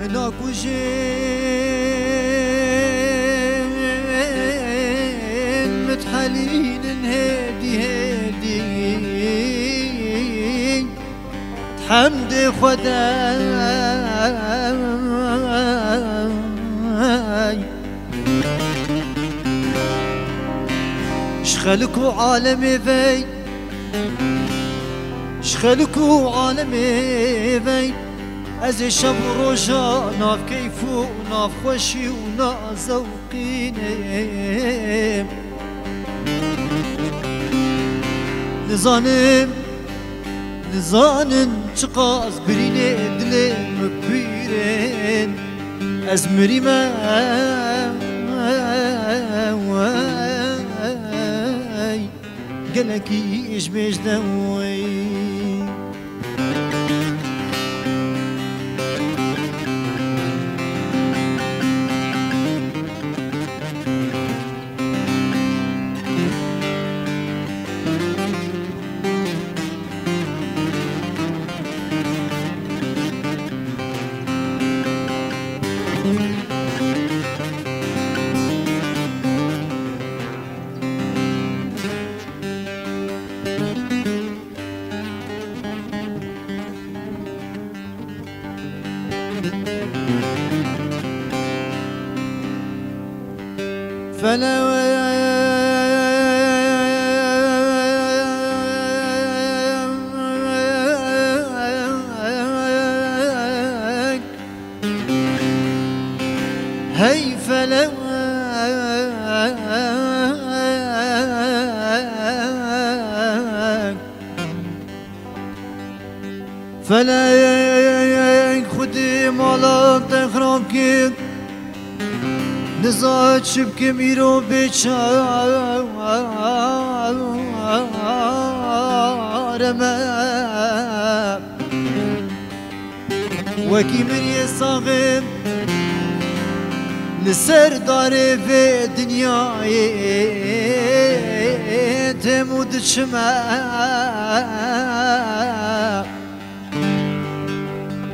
مناكو جين متحلين هادي هادي حمد خداي شخلكو عالمي في شخلكو عالمي في از شب روشا ناف كيفو ناف خوشي ونا زوقيني نزانم نزانن چقاز بريني دلي مبيرين از مريما قلقي ايش بيش دوي هي فلواك فلا خدي مالك تخرب كيك نزاد شبكي ميرو بيشارما وكي من يصاغب لسر داري في دنياي تمود شما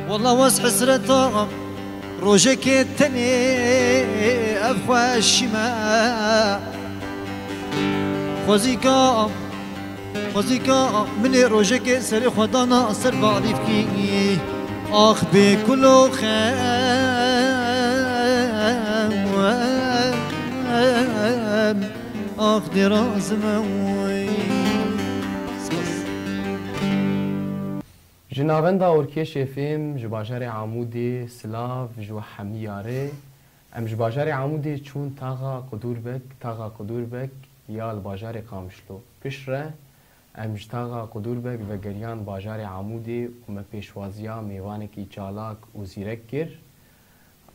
والله واس حسرتها روجك التني أبخوا الشماء خوزيكا من روجك سري خدانا سر بعضي فكي آخ بكلو خام آخ دراز موي جنابندا اورکیش فیم جباجر عمودی سلاف جو حمیاره ام جباجر عمودی چون تاغا قدور بک یا الباجر قامشلو پیشره ام تاغا قدور بک و گریان باجر عمودی و پیشوازیا میوان کی چالاک و زیرک گر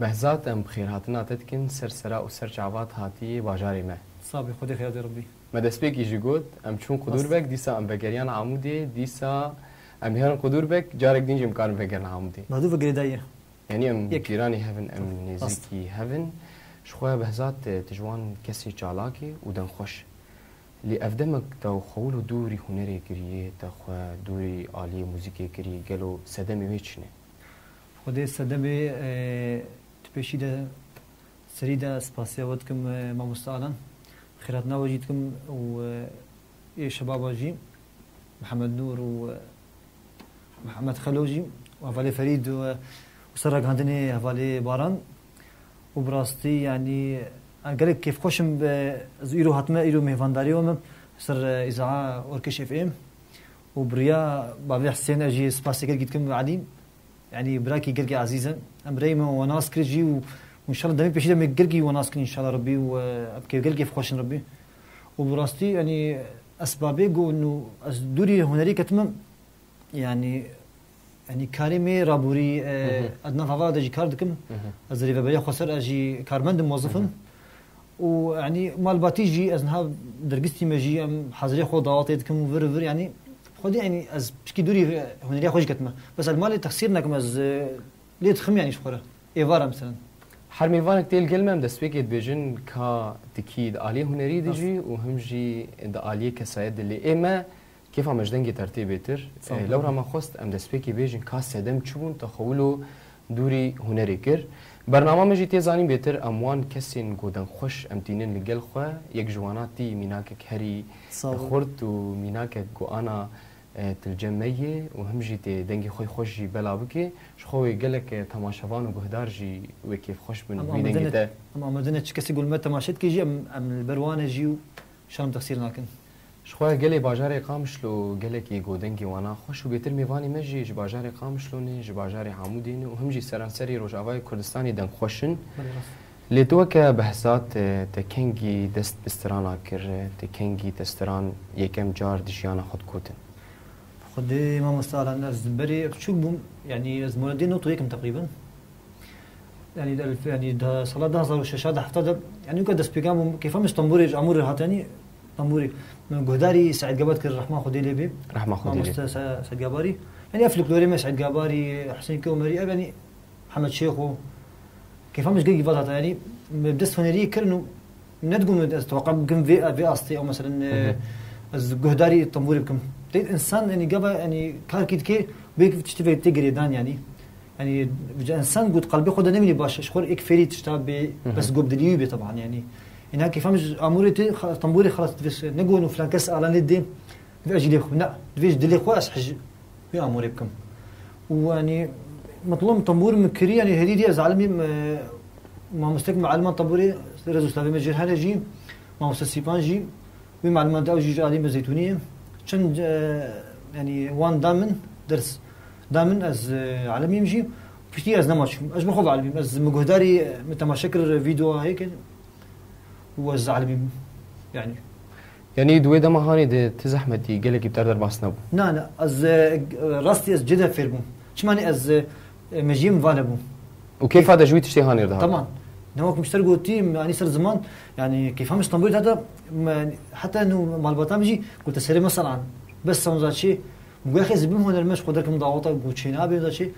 بهزات ام بخیر هاتنا تتکن سرسرا و سرچعوات هاتی باجر ما صابي خدي خير ربي ما دسبيك يجي جود ام چون قدور بک دیسا ام بگریان عمودی دیسا ام هيرن قدور بك جارك دينجي مكان فكرنا عمودي نادو فكري دايه يعني ام كيراني هيفن ام نزيكي هيفن شخويا بهزات تجوان كسي چالاكي ودن خوش اللي افدمك تو خولو دوري هنري كريه تخوا دوري عالي موسيقى كريه قالوا سدمي ويتشني خدي سدمي تبشي ده سريدا سباسيا ودكم ما مستعلن خيراتنا وجيتكم و شباب واجي محمد نور و محمد خلوجي وهفالي فريد وسرق هندني هفالي باران وبراستي يعني قالك كيف خوشم إيرو هاتما إيرو مهفانداري ومم سر إذاعة أوركيش اف ام وبريا بابي حسين أجي سباسي قال جيتكم بعدين يعني براكي قلقي عزيزا أمري ما وناس كرجي وإن شاء الله دمي بشيء دمي قلقي وناس كن إن شاء الله ربي وأبكي قلقي في خوشن ربي وبراستي يعني أسبابي جو إنه دوري هنري كتمم يعني كارمي رابوري أدنى فضاء دجي كاردكم أزري فبريا خسر أجي كارمند موظفم ويعني مال باتيجي أزنها درجتي مجي أم حضري خو ضواتيتكم وفر يعني خدي يعني أز بشكي دوري هنري خوش كتمه بس المال تخسيرنا كم أز ليه تخم يعني شخورة إيفارا مثلا حرميفانك تيل قلمم دسبيكيت بيجن كا تكيد آلية هنري ديجي وهم جي دا آلية كسايد اللي إما كيف عم جدنجي ترتيب بيتر لو راما خست ام دسبيكي بيجن كا سدم چون تخولو دوري هنري كر برنامه مجي تيزاني بيتر اموان كسين گودن خوش امتينين لگل خو يك جواناتي ميناك كهري خورت و ميناك گو انا تلجميه وهم جي تي دنگي خوي خوش جي بلا بكي شخوي قالك تماشوان و گهدار جي وكيف خوش من بيدنگي تا اما مدنه كسي قول ما تماشيت كي جي ام البروانه جي شام تفسير لكن شخوي قالي باجاري قامشلو قالك گودنگي وانا خوش و بيتر ميواني مجي ج باجاري قامشلوني ج باجاري عمودين وهم جي سرانسري روجاواي كردستاني دنگ خوشن لتوك بحثات تكنجي دست بسترانا كر تكنجي تستران يكم جار دشيانا خود كوتن خدي ما مستعار الناس بري شو بوم يعني زمولدين نوتو يكم تقريبا يعني يعني ده صلاة ده صار الشاشة ده حفتة يعني يمكن دست بيجامو كيف مش طنبوري عموري هاتاني طنبوري من جهداري سعيد جابات كر رحمة خدي لي بي رحمة خدي لي سعيد جاباري يعني أفلك دوري ما سعيد جاباري حسين كومري يعني محمد شيخو كيف مش جاي فاضها يعني بدست هنري كرنو ندقوم أتوقع بكم في أصلي أو مثلا الجهداري الطنبوري بكم تيت إنسان يعني جابا يعني كاركيد كي بيك تشتفي تجري دان يعني إنسان قد قلبي خد نمني باش شخور إك فريد تشتاب بس جوب دليوبي طبعا يعني هناك كيف مش أموري طنبوري خلاص تفيش نقول وفلان كاس على ندي في أجلي خو لا تفيش دلي خو أسحج في أموري بكم ويعني مطلوب طنبور من كري يعني هديدي أزعلمي ما مستك معلمان طنبوري رزق سلافي مجير هذا جي ما مستسيبان جي ومعلمان ده أوجي عليم زيتونية شن يعني وان دامن درس دامن از عالمي مجي فيتي از نماش اجمل خو عالمي از مجهداري متماشكر فيديو هيك وز عالمي يعني دوي دما هاني دي تزحمتي قالك بتقدر باسنبو لا از راستي از جدا فيربو شماني از مجيم فالبو وكيف هذا جوي تشتي هاني ده طبعا نوك مشتركوا تيم يعني صار زمان يعني كيف هم اسطنبول هذا حتى انه مال بطامجي قلت سري مثلا بس صار شيء بقول اخي زبيم هون المش قدركم ضغطه بوتشينا بهذا الشيء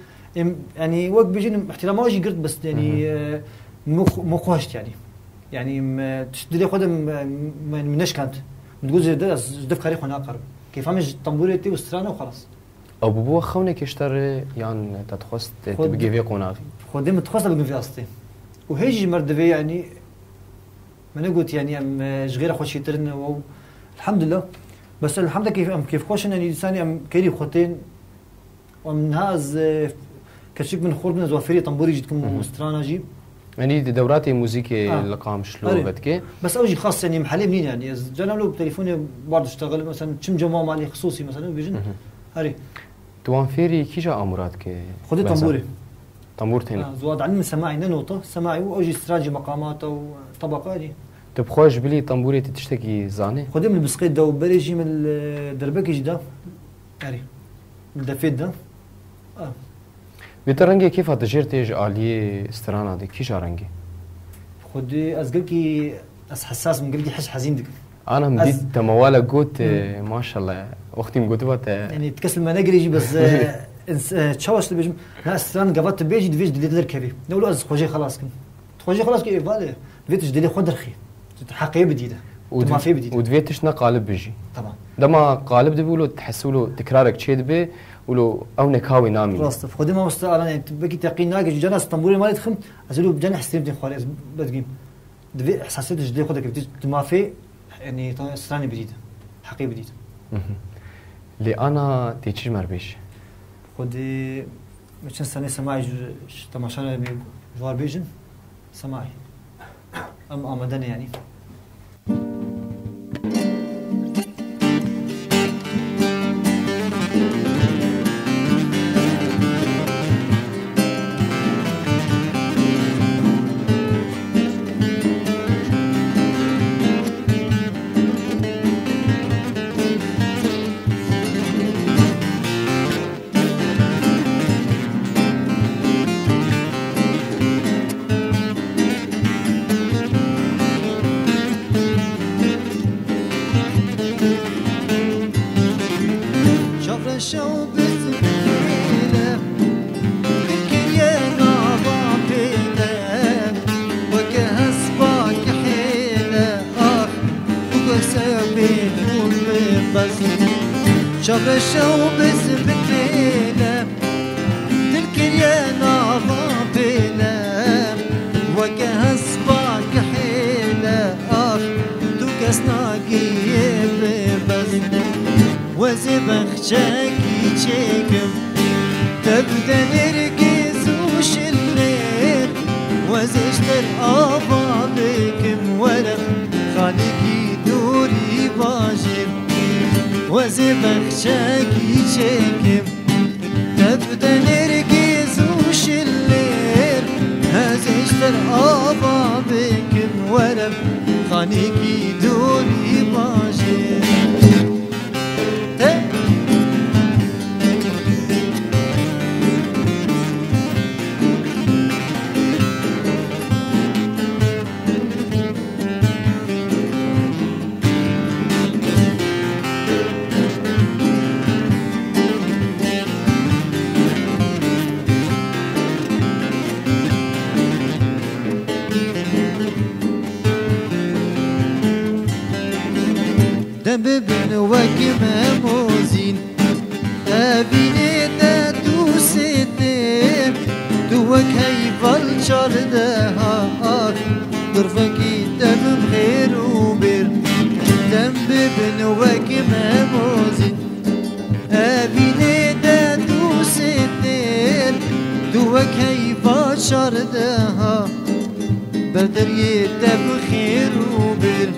يعني وقت بيجي احترام ما اجي قلت بس يعني مو خوشت يعني تشدلي خدم منش كانت بتقول زي ده دف كاري هنا قرب كيف همش طنبورتي واسترانه وخلاص او بابو خونك يشتري يعني تتخص تبقي في قناغي خدم تخص بقى في اصلي وهيجي مردفي يعني ما قلت يعني ام صغيره خوش يترن الحمد لله بس الحمد لله كيف خوش اني لساني ام كيري خوتين ومن هاز كشك من خور من زوافري طنبوري جتكم مسترانا جي يعني دوراتي موسيقى لقام شلو بدكي بس اوجي خاص يعني محلي منين يعني جانا له بتليفوني برضه اشتغل مثلا كم جمعه مالي خصوصي مثلا بيجن هاري توانفيري كيجا اموراتك خذي طنبوري طنبور تاني زواد عني سماعي نوطه سماعي واوجي استراجي مقامات وطبقه دي تبخوش بلي طنبوري تشتكي زاني خذي من البسقيت ده وبريجي من الدربكي ده هاري الدفيت ده بترنجي كيف هتجرتي آلية استرانا دي كيجا رنجي خذي ازقلكي حساس من قلبي حس حزين دك انا مديت تموالا قوت ما شاء الله اختي مقوتبات يعني تكسل ما نجري بس تشوش بيجم لا استران قبضت بيجي دفيج دلي تركبي نقول از خوجي خلاص كن خوجي خلاص كي فالي دفيتش دلي خد رخي حقيه بديده ما في بديده ودفيتش قالب بيجي طبعا لما قالب دي بيقولوا تحسوا له تكرارك تشيد به ولو او نكاوي نامي راست خدي ما مستعار يعني بقي تقين ناقش جنا اسطنبولي ما يدخم ازلو بجنح حسيت خالص بدقيم دفي حساسيت جدي خدك ما في يعني استراني بديده حقيه بديده لي انا تيجي مربيش خدي مشان سنه سماعي تماشا جوار بيجن سماعي مدني يعني بس شبشة وبزبتينا تلك يا نافا بينا وكه صباك حيلة آخ دوكسنا قيب بس وزبخ شاكي شاكم تبدأ نرقز وشلير وزشتر أبابكم ورق خالقي دوري باجر وزبخ شاكي شاكم تبدأ نرقز وشلير وزشتر أبابكم ورق خالقي دوري باجر ببن وكم موزين أبيني دادو ستيم دوك هيف الشردها طرفكي دم خير وبر دم ببن وكم موزين أبيني دادو ستيم دوك هيف الشردها بدري دم خير وبر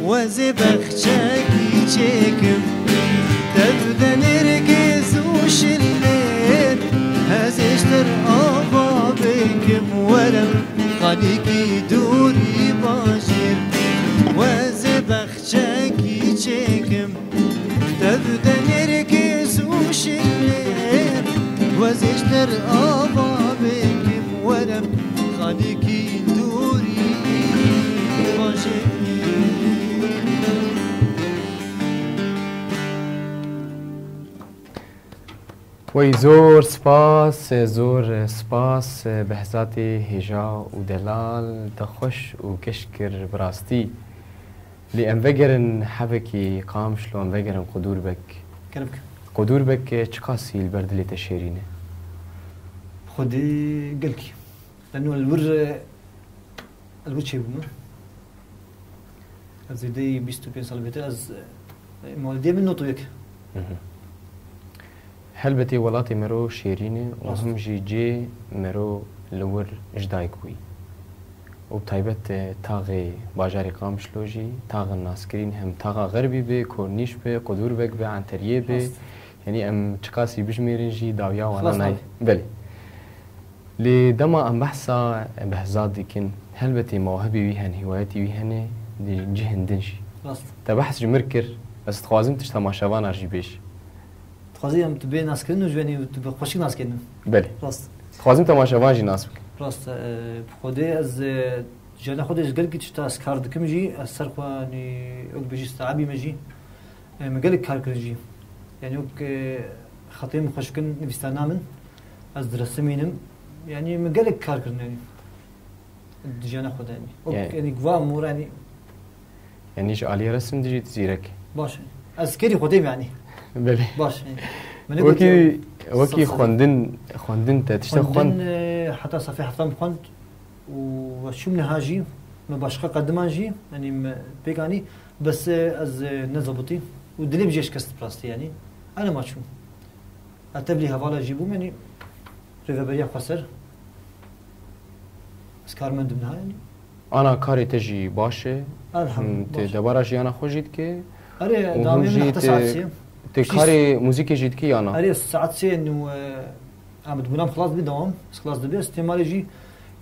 وزبخ شاكي شاكم تبدأ نرقز وشلير هزشتر أبابكم ورم خالقي دوري باجر وزبخ شاكي شاكم تبدأ نرقز وشلير وزشتر أبابكم ورم خالقي دوري باجر وی زور سپاس بحثات هجا و دلال دخوش و کشکر براستی لی ام وگرن حبکی قامش لو ام وگرن قدور بک قدور بک چقاسی البردلی تشيرينه خدي قلكي لانه الور شي بوم از دي 25 سال بيتر از مولدي منو طويك هلبتي ولاتي مرو شيرينه وهم جي مرو لور جدايكوي وبتايبت تاغي باجاري قامشلوجي تاغ الناسكرين هم تاغا غربي بي كورنيش بي قدور بك بي عنتريه بي يعني ام تشقاسي بجميرين جي داويا وانا ناي بلي لدما ام بحثا بهزاد ديكن هلبتي مواهبي ويهن هوايتي ويهن دي جهن دنشي تبحث جمركر بس تخوازم تشتماشوان ارجي بيش تخوازي ام تبي ناسكرين وجواني تبي خوشي ناسكرين بلي راست تخوازم تماشوان جي ناسبك راست بخودي از جانا خودش قال كي تشتا اسكار دكم جي السرخواني اوك بيجي استعبي مجي مقالك كاركرجي يعني اوك خطيم خشكن نفستانا من از درسمينم يعني مقالك كاركرن يعني جانا خود يعني يعني قوا امور يعني جو علي رسم دجي تزيرك باش از كيري خديم يعني بلي باش يعني وكي خوندن تشتا خوند حتى صفي حفظان خوند وشو من هاجي ما باشقه قدمان جي يعني بيكاني بس از نزبطي ودلي بجيش كست براستي يعني انا ما شو اتبلي هوالا جيبو يعني ريفابريا خسر اسكار من ضمنها يعني انا كاري تجي باشه الحمد لله دبارا جي انا خوجيت كي اري دامي حتى ساعات سي تكاري موسيقى جيت كي انا اري ساعات سي انه عم بنام خلاص بدوام خلاص دبي استعمال جي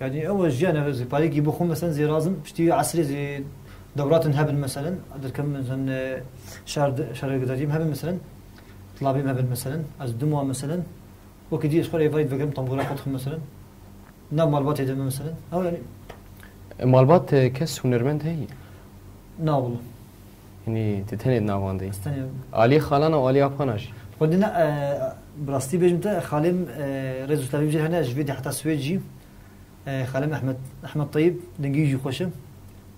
يعني اول جي انا زي بالي جيبو خم مثلا زي رازم بشتي عصري زي دورات نهبل مثلا اقدر كم مثلا شهر قدريم هبل مثلا طلابي هبل مثلا از دموع مثلا وكدي اشخر يفايد فكرم طنبوره قدخم مثلا نام مالبات يدم مثلا او يعني مالبات كس هنرمند هي نا والله يعني تتهند ناواندي استني علي خالنا وعلي اباناش قلنا براستي بيجمتا خالم رزو تلفزيون هنا جفيدي حتى سويجي خالم احمد طيب دنجيجي خوشم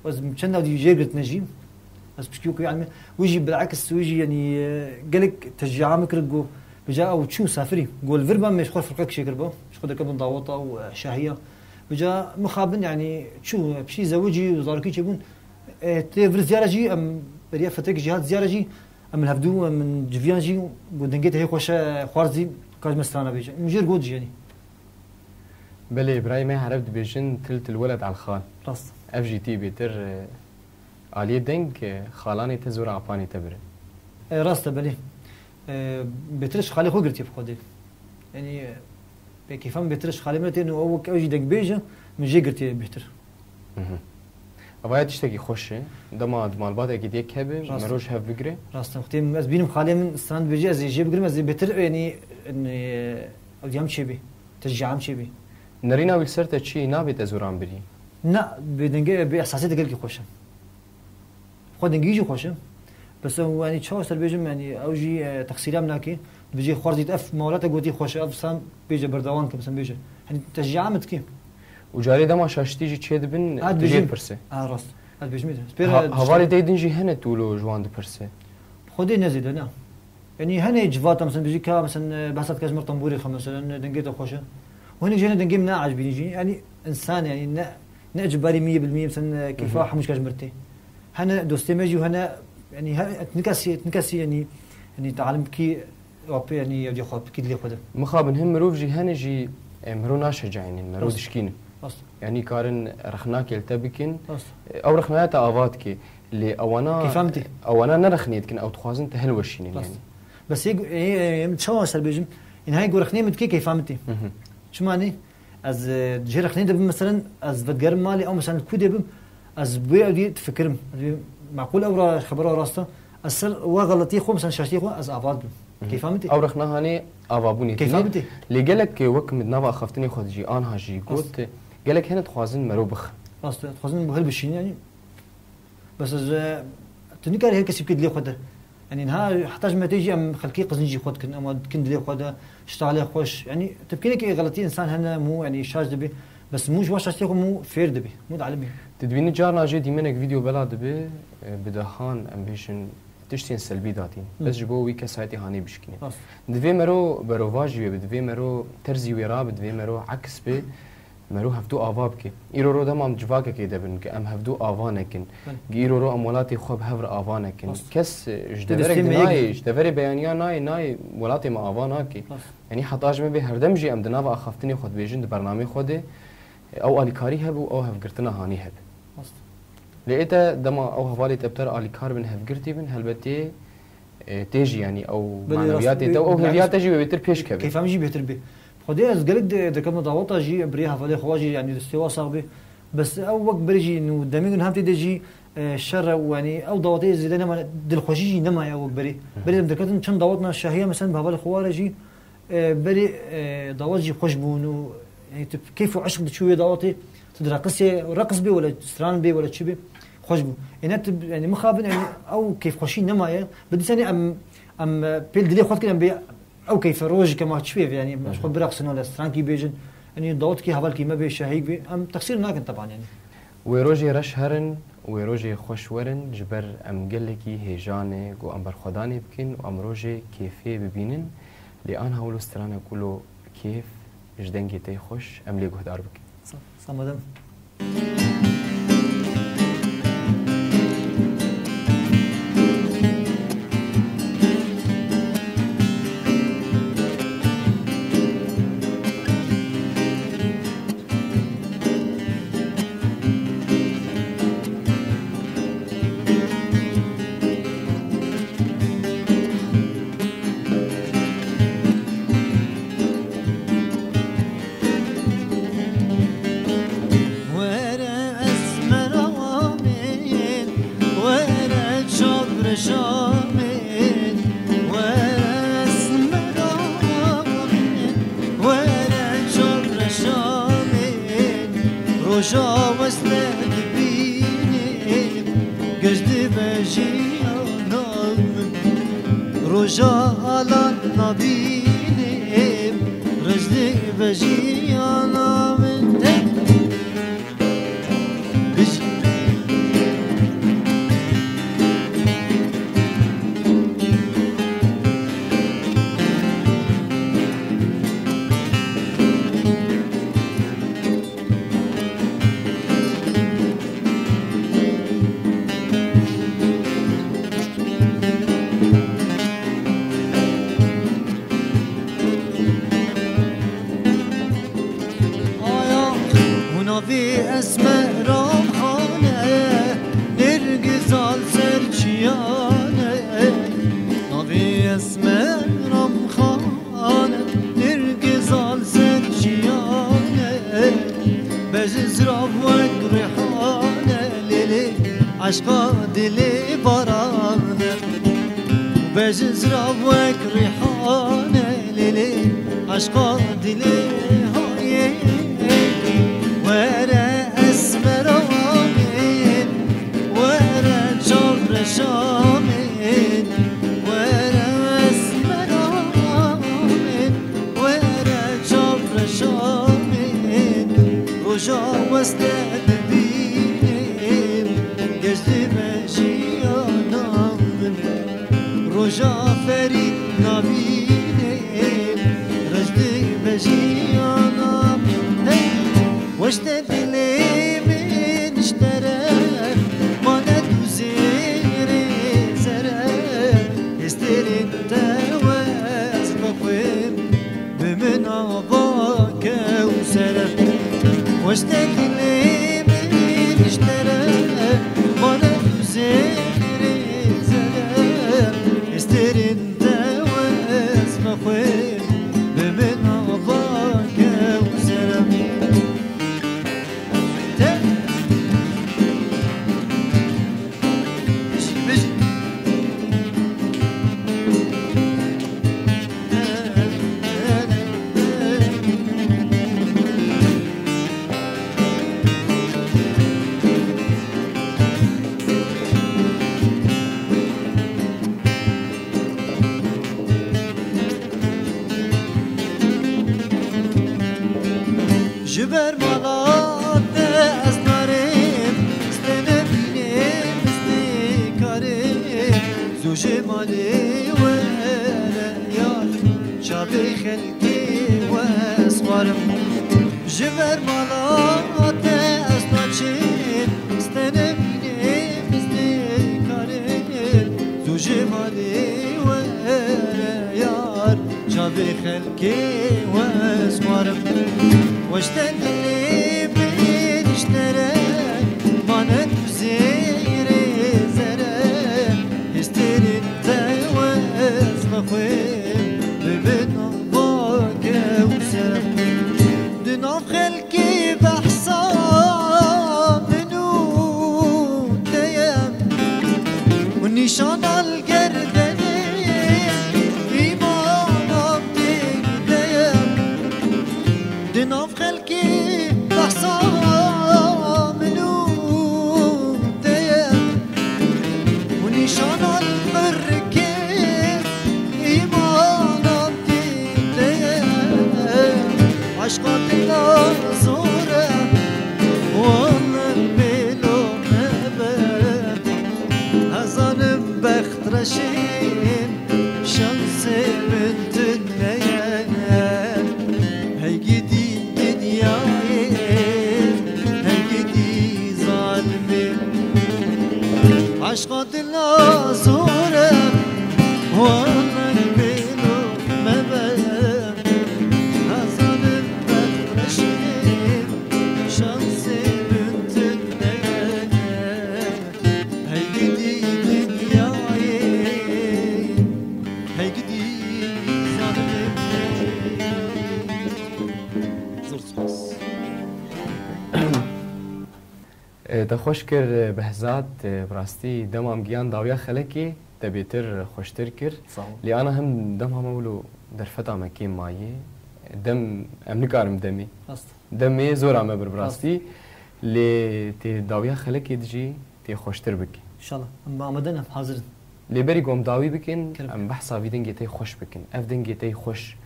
واز مشنا دي جيرت نجيم بس بشكيوك يعني ويجي بالعكس ويجي يعني قالك تشجيع مكرقو بجا او تشو سافري قول فيربا مش خور فرقك شي كربو مش خود كبن ضاوطه وشاهيه بجا مخابن يعني تشو بشي زوجي وزاركي تشبون تفر زياره جي ام بريا فتك جهات زياره جي ام الهفدو من جفيان جي ودنجيت هي خوش خوارزي كاج مستانا بيجي مجير جود يعني بلي ابراهيم عرفت بيجن تلت الولد على الخال راست اف جي تي بيتر علي دنك خالاني تزور عباني تبر راست بلي بترش خالي خو قلتي بخودي يعني كيفهم بترش خالي مرتي انه هو اوجي دك بيجا من جي قلتي بيتر ابغى تشتكي خوش دما مالبات اكيد يك هبه مروش هف بقري راست وقتي از بينم خالي من ستاند بيجي از جي بقري از بيتر يعني اني اوديام شبي تشجيعام شبي نرينا ويلسرت شي نابي تزوران بري لا بدنجي باحساسي دقلك خوش خود دنجي خوش بس هو يعني تشاو سر بيجم يعني اوجي تقصيرام ناكي بيجي خوارزيت اف مولات قوتي خوش اف سام بيجي بردوان كم بيجي يعني تشجيعامت كي وجاري دما شاشتيجي تشيد بن دجي برسه راست هاد بيجميد هوالي ديدنجي هنا تولو جوان دو برسه خودي نزيد انا يعني هنا جفات مثلا بيجي كا مثلا بحثت كاج مرطنبوري مثلا دنجيت خوشه وهنا جينا دنجي منا عجبني يجي يعني انسان يعني ناجباري 100% مثلا كيفاح مش كاج مرتي هنا دوستي ماجي وهنا يعني تنكسي يعني تعلم كي يعني يودي خاب كي اللي خده مخابن هم مروف جي هنجي مرو ناشجع يعني مرو دشكين يعني كارن رخناك يلتبكن او رخنايات افاتكي اللي اوانا كيفهمتي اوانا نرخنيتكن او تخوازن تهلوشين يعني بس هي شو سلبيجم ان هاي رخنيه متكي كيفهمتي شو معني از جي رخنيه دب مثلا از بدقر مالي او مثلا كودي از بيعدي تفكرم معقول اورا خبره راسته السر وغلطي خو مثلا شاشتي خو از افاد كيف فهمتي او رخنا هاني افابوني كيف فهمتي اللي قالك وك مدنابا خفتني خد جي انها جي قلت قالك هنا تخوازن مروبخ اصلا تخوازن بهل بشين يعني بس تنكر هيك كسب كد لي خد يعني نها احتاج ما تيجي ام خلكي قزنجي خد كن اما كند لي خد اشتغل خوش يعني تبكينك غلطي انسان هنا مو يعني شاج دبي بس مو جواش شاشتي مو فير دبي مو علمي تدويني جارنا جي ديمنك فيديو بلا دبي بدهان امبيشن تشتين سلبي داتين بس جبو ويكا سايتي هاني بشكني دفي مرو بروفاجي بدفي مرو ترزي ويرا بدفي مرو عكس بي مرو هفتو آوابكي إيرو رو دمام جواكا كيدا بن كأم هفتو آوانكن إيرو رو أمولاتي خوب هفر آوانكن كس جدفرك ناي جدفري بيانيا ناي مولاتي ما آواناكي يعني حتى أجمع بي هردم جي أم دنابا أخفتني خود بيجن برنامج خودي أو أليكاري هبو أو هفقرتنا هاني هب لقيته دما أو هفالي تبتر أليكار بن هفقرتي بن هلبتي تيجي يعني أو معنوياتي أو هويات تجي بيتر بيش كبير كيف عم بيتر بي خدي از قلت دكتور ضغطه جي بريها فلي خواجي يعني استوى صعبه بس او وقت بريجي انه دمين هامتي دجي الشر يعني او ضواتي زيدنا ما دل خوجي نما يا وقت بري دكتور كم ضواتنا الشهيه مثلا بهبل خوارجي بري ضواجي خوشبون يعني كيف عشق شويه ضواتي تدرى قصي رقص بي ولا ستران بي ولا تشبي خوشبو يعني مخابن يعني او كيف خوشي نما يا بدي ثاني ام بيل دلي خد كده او كيف روج كما تشوف يعني مش خد برقص ولا سترانكي بيجن يعني ضوت كي هبل كي ما بيش هيك بي ام تقصير ناكن طبعا يعني ويروجي رشهرن ويروجي خوشورن جبر ام قلكي هيجانه جو ام برخداني بكن وام روجي كيفي ببينن لان هولو سترانا كله كيف جدنجي تي خوش ام لي جهد اربك صح مدام عشقا دلي برانه بجزرة وك ريحانه ليلي عشقا دلي هاي ورا اسمر وامن ورا جبر شامن ورا اسمر وامن ورا جبر شامن رجا واستد بينم جزد مجيانا رجا فريد نبينم رجد مجيانا واشتد لي من اشترى ما ندو زيري زرى استري تواز بقوم بمن عباك وسرى واشتد لي من اشترى ما ندو زيري زرى استري تواز بقوم بمن عباك وسرى جبر مالات از نارم استنبینم استکارم زوج مالی و یار شابی خلقی و اسوارم جبر مالات از نارم استنبینم استکارم زوج مالی و یار شابی خلقی و اسوارم واشتد لي بين اشترى ما ندو زيري زرى يشتري التواز مخوين بمن عباك وسرى دناف خلقي بحصان منو تيام والنشان القردني إيمان عبدي تيام دناف خلقي بحصان منو تيام ونشان البركة إيمان عبدي تيام عشقات الناظورة والله بلو نبات هزانم بخت رشين شمس بنت النيان هي جدي دنياي هي جدي ظالمي عشقات الناظورة والله بلو مبات هزانم بخت رشين شمس بنت النيان هي جدي دنياي هي جدي ظالمي زرت بس دخوش کر بهزاد براستی دمام گیان داویا خلکی دبیتر خوشتر کر صح لیانا هم دم هم اولو در فتا مکی مایه دم امنکارم دمی راست دمی زورا مبر براستی لی تی داویا خلکی دجی تی خوشتر بکی ان شاء الله اما عمدنا حاضر لی بری گم داوی بکن کرم. ام بحثا وی دنگی تی خوش بکن اف دنگی تی خوش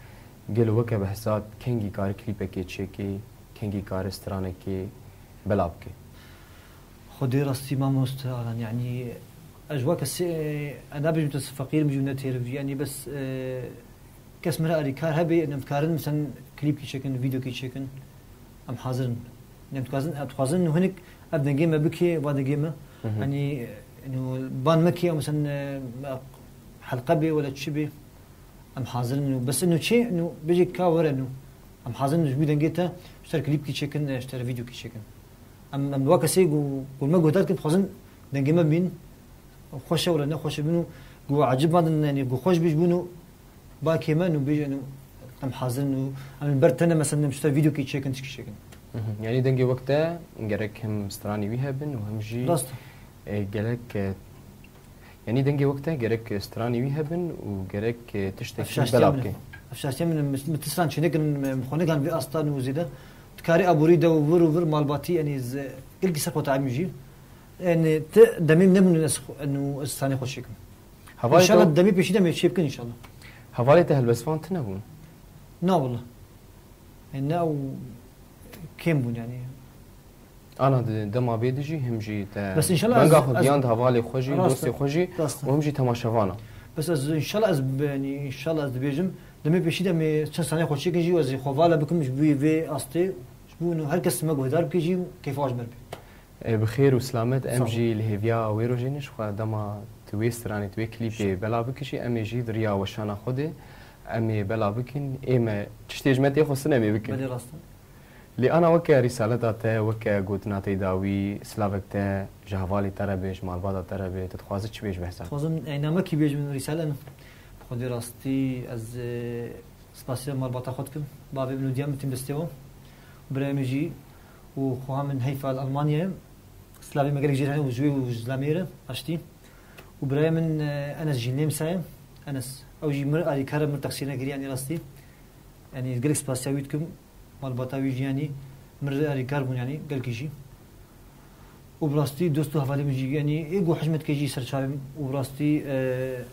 گل وکه بهزاد کنگی کار کلیپکی چکی کنگی کار استرانکی بلاب کی خدي راستي ما مستعلا يعني اجواك انا بجمت فقير بجمنا تلفزيون يعني بس كاس مرأة كار هبي ان مكارن مثلا كليب كي شكن فيديو كي شكن ام حاضرن تخازن انه هناك ابدا جيمه بكي بعد جيمه يعني انه بان مكي او مثلا حلقه بي ولا تشبي ام حاضرن انه بس انه شيء انه بيجي كاور انه ام حاضرن انه جبيدن جيتا اشتري كليب كي شكن اشتري فيديو كي شكن ام واكسي قول ما قلت لك خازن دنجمه بين خوشه ولا نخوشه بينو جو عجب يعني جو خوش بيج بينو با كمان وبيج انه ام حاضر انه ام برتنا مثلا مشتا فيديو كي تشيكن يعني دنجي وقتها نجرك هم استراني بيها بن وهم جي راست جالك يعني دنجي وقتها جالك استراني ويهبن وجالك تشتكي بلابكي افشاشتي من متسران شنك مخوني كان في استان وزيده تكاري ابوريدا وفر مالباتي يعني قلقي سرقه تعب يجي يعني دمي من انه استاني خوشيكم ان شاء الله الدمي بيشي دمي يشيبكن ان شاء الله هفاليته هالبسفان تنبون لا والله انه كم بون يعني انا دما بيدجي همجي بس ان شاء الله بنقاخذ دياند هفالي خوجي دوستي خوجي وهمجي تماشافانا بس ان شاء الله يعني ان شاء الله بيجم دمي بيشي دمي چند ثانيه خوشي كيجي وزي خواله بكم مش بي في استي شبو انه هر كس مغو دار كيجي كيف واش مربي بخير وسلامت امجي الهيفيا ويروجينش خو دما تويستر يعني توي كليبي بلا بكشي امي جي دريا وشانا خدي امي بلا بكن ايما تشتيج متي خصنا امي بكن بدي راسته لي انا وكا رسالتا تا وكا قوتنا تيداوي سلافك تا جهوالي تربيش مالبادا تربي تتخوازت چ بيش بحسن خوازم اينما كي بيج من رساله خدي راستي از سپاسيه مالباتا خودكم بابي بنو ديام تيم دستيو برامجي وخوها من هيفا المانيا سلافي مقالك جيراني وزوي وزلاميره اشتي وبراي من انس جينيم سايم انس او جي مر علي كرم مر تقسينا غرياني راستي يعني قالك سپاسيه ويتكم مالباتا ويجياني مر علي كرم يعني قالك يجي وبراستي دوستو حوالی میجی یعنی ایگو حجمت کیجی سرچاویم وبراستي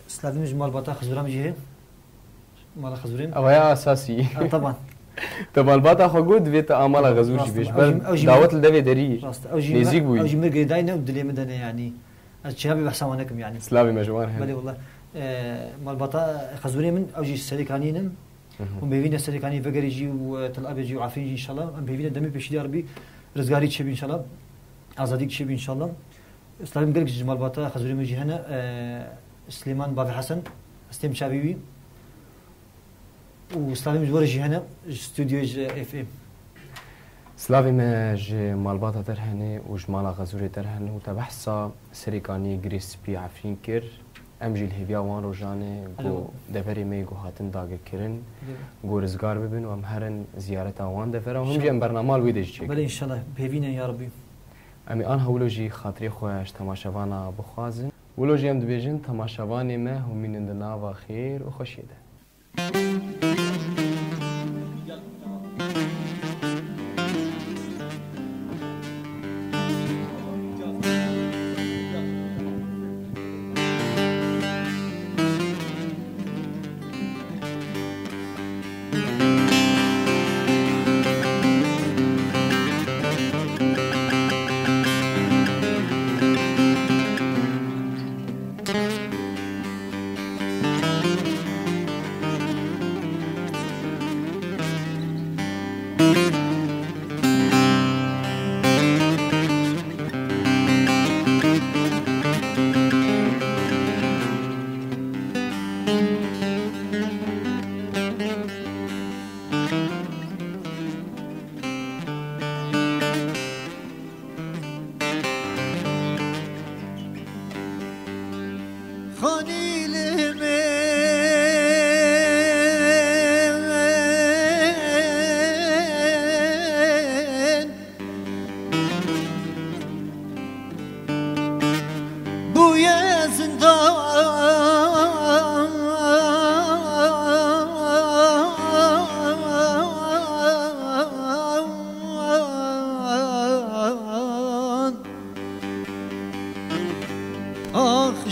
سلافي مج مالباتا خزورام جيه مال خزورين او هي اساسي طبعا طبعا الباتا خو قد بيت امال غزوش بيش بل دعوت الدبي دري نيزيق بوي او جي مرقي داينا ودلي مدنا يعني الشباب بحسوانكم يعني سلافي مجوان بلي والله مالباتا خزورين من او جي السليكانينم وبيفينا السليكاني فقري جي وتل ابي جي وعافين ان شاء الله بيفينا دمي بشدي ربي رزقاري تشبي ان شاء الله ازاديك شبي ان شاء الله اسلام قالك جمال باتا خزوري مجي هنا سليمان بابي حسن استيم شابيبي وسلام جورجي هنا استوديو اف ام سلافي ماج مالباتا ترهني وجمالا غزوري ترهني وتبحثا سريكاني جريسبي عفرين كير امجي الهيفيا وان روجاني جو دفري مي جو هاتن داغ كيرن جو رزقار ببن وامهرن زيارتا وان دفرا وهم جي برنامج ويدج بل ان شاء الله بهيفينا يا ربي امي ان هولوجي خاطري خوش تماشاوانا بخوازن ولوجي ام دبيجن تماشاواني ما هم من اندناوا خير وخشيده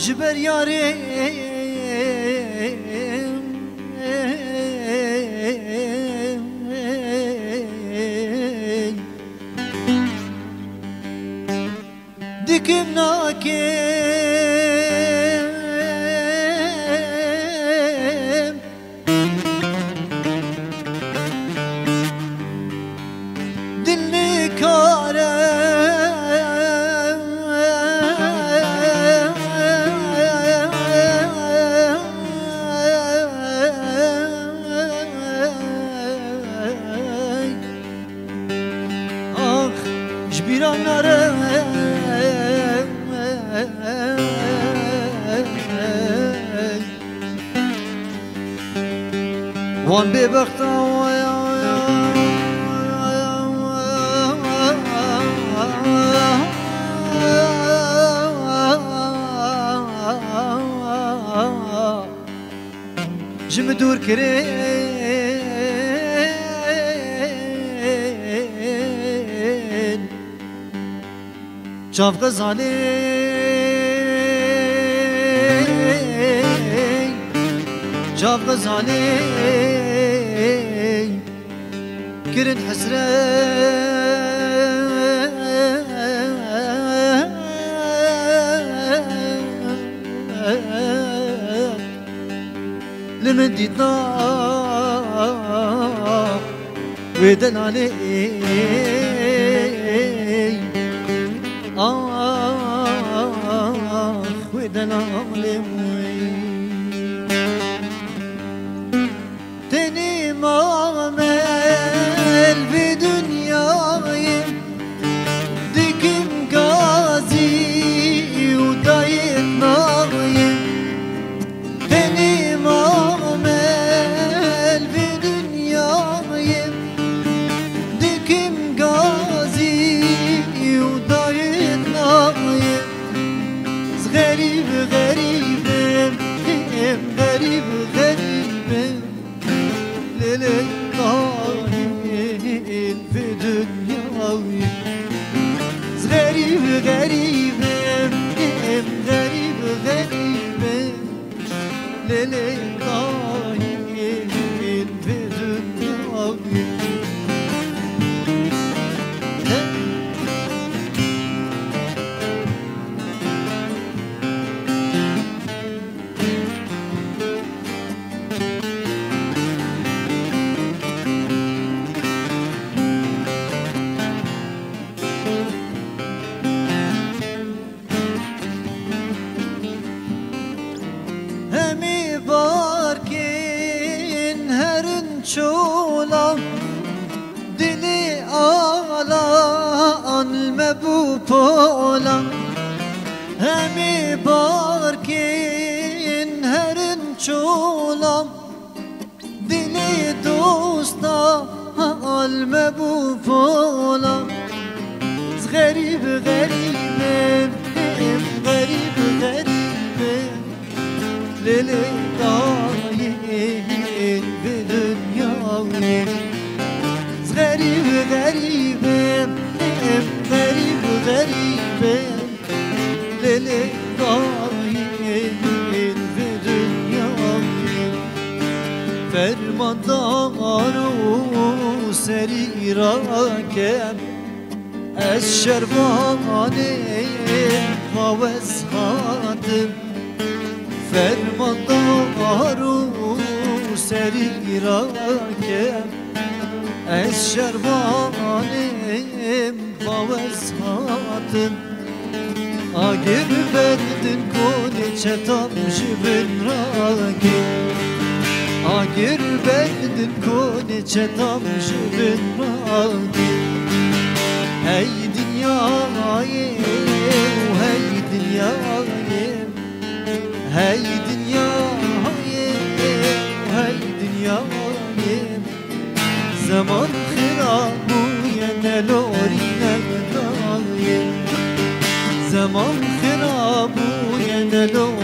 جبر ياري ديكم ناكم دلي كارم وان ببختا جم دور کرین چاف غزالی چاف غزالی کرن حسرت لمن ديتنا ودن علي ودن علي تاني ما عمل بدنياي ديكم غازي ودايت ناي تاني ما عمل بدنياي ديكم غازي ودايت ناي غريب غريب غريب غريب ليلي طايل في دنياي غريب غريب غريب غريب ليلي طايل في دنياي شولا دلي آلا المبو بولا همي باركين هرن شولا دلي دوستا المبو بولا غريب غريب غريب غريب ليلي طايل بدنياي غريب غريب غريب غريب ليلي طايل بدنياي فرمان دارو سريرك الشرباني فوز خاتم فرمان دارو سريرك الشرباني فوز خاتم اگر بردن کنی چتام جبن راکی اگر بردن کنی چتام جبن راکی هی دنیای هی دنیای هی دنیای هی دنیای زمان خرابوی نلوری نگدای زمان خرابوی نلوری